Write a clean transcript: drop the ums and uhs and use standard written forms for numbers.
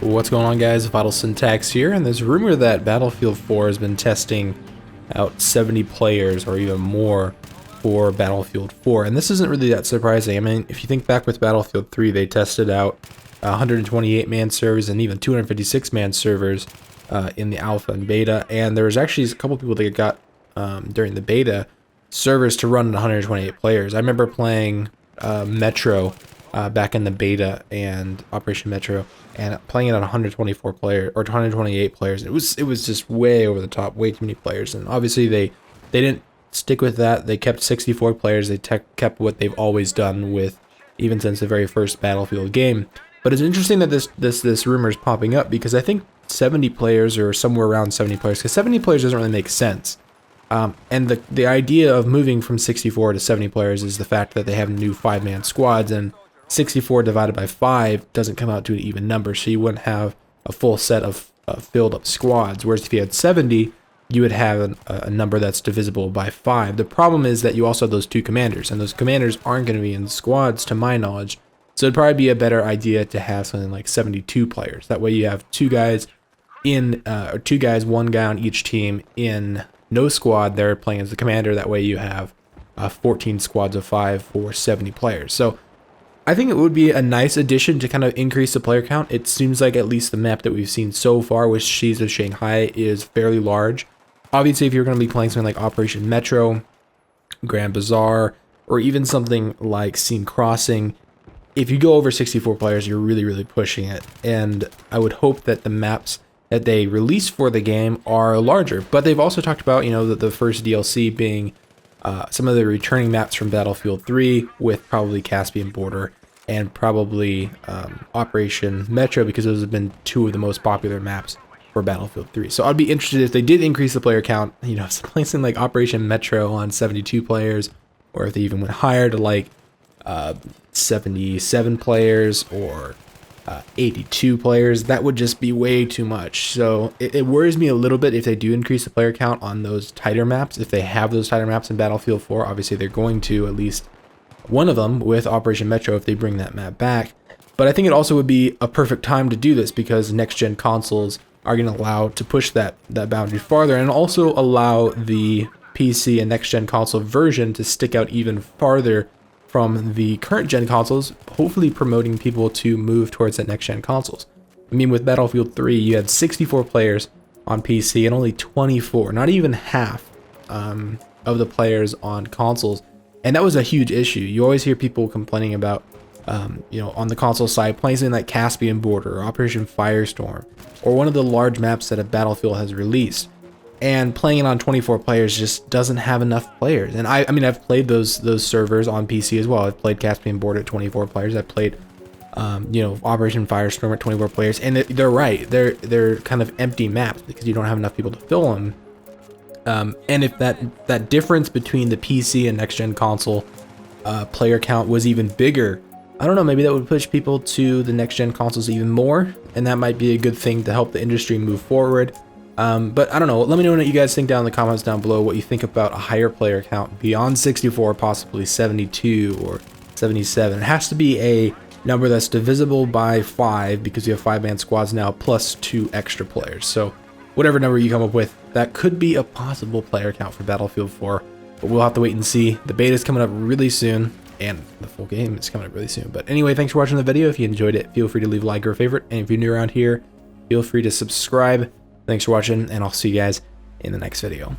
What's going on, guys? VitalSyntax here, and there's a rumor that Battlefield 4 has been testing out 70 players or even more for Battlefield 4, and this isn't really that surprising. I mean, if you think back with Battlefield 3, they tested out 128-man servers and even 256-man servers in the alpha and beta, and there was actually a couple people that got during the beta servers to run at 128 players. I remember playing Metro back in the beta and Operation Metro, and playing it on 124 players or 128 players. It was just way over the top, way too many players. And obviously they didn't stick with that. They kept 64 players. They kept what they've always done with, even since the very first Battlefield game. But it's interesting that this rumor is popping up, because I think 70 players or somewhere around 70 players, because 70 players doesn't really make sense. And the idea of moving from 64 to 70 players is the fact that they have new 5-man squads, and 64 divided by 5 doesn't come out to an even number, so you wouldn't have a full set of filled up squads. Whereas if you had 70, you would have a number that's divisible by 5. The problem is that you also have those 2 commanders, and those commanders aren't going to be in squads, to my knowledge. So it'd probably be a better idea to have something like 72 players. That way you have 2 guys in, or 2 guys, 1 guy on each team in no squad. They're playing as the commander. That way you have 14 squads of 5 for 70 players. So I think it would be a nice addition to kind of increase the player count. It seems like at least the map that we've seen so far with Seas of Shanghai is fairly large. Obviously, if you're going to be playing something like Operation Metro, Grand Bazaar, or even something like Scene Crossing, if you go over 64 players, you're really, really pushing it. And I would hope that the maps that they release for the game are larger. But they've also talked about, you know, the first DLC being some of the returning maps from Battlefield 3, with probably Caspian Border and probably Operation Metro, because those have been 2 of the most popular maps for Battlefield 3. So I'd be interested if they did increase the player count, you know, something like Operation Metro on 72 players, or if they even went higher to like 77 players or 82 players. That would just be way too much. So it worries me a little bit if they do increase the player count on those tighter maps. If they have those tighter maps in Battlefield 4, obviously they're going to, at least one of them with Operation Metro, if they bring that map back. But I think it also would be a perfect time to do this, because next-gen consoles are going to allow to push that boundary farther, and also allow the PC and next-gen console version to stick out even farther from the current gen consoles, hopefully promoting people to move towards the next gen consoles. I mean, with Battlefield 3, you had 64 players on PC and only 24, not even half of the players on consoles. And that was a huge issue. You always hear people complaining about, you know, on the console side, playing something like Caspian Border or Operation Firestorm, or one of the large maps that a Battlefield has released, and playing it on 24 players just doesn't have enough players. And I mean, I've played those servers on PC as well. I've played Caspian Border at 24 players. I've played, you know, Operation Firestorm at 24 players. And they're right. They're kind of empty maps because you don't have enough people to fill them. And if that difference between the PC and next-gen console player count was even bigger, I don't know, maybe that would push people to the next-gen consoles even more. And that might be a good thing to help the industry move forward. But I don't know. Let me know what you guys think down in the comments down below, what you think about a higher player count beyond 64, possibly 72 or 77. It has to be a number that's divisible by 5, because you have 5-man squads now plus 2 extra players. So whatever number you come up with, that could be a possible player count for Battlefield 4. But we'll have to wait and see. The beta is coming up really soon, and the full game is coming up really soon. But anyway, thanks for watching the video. If you enjoyed it, feel free to leave a like or a favorite. And if you're new around here, feel free to subscribe. Thanks for watching, and I'll see you guys in the next video.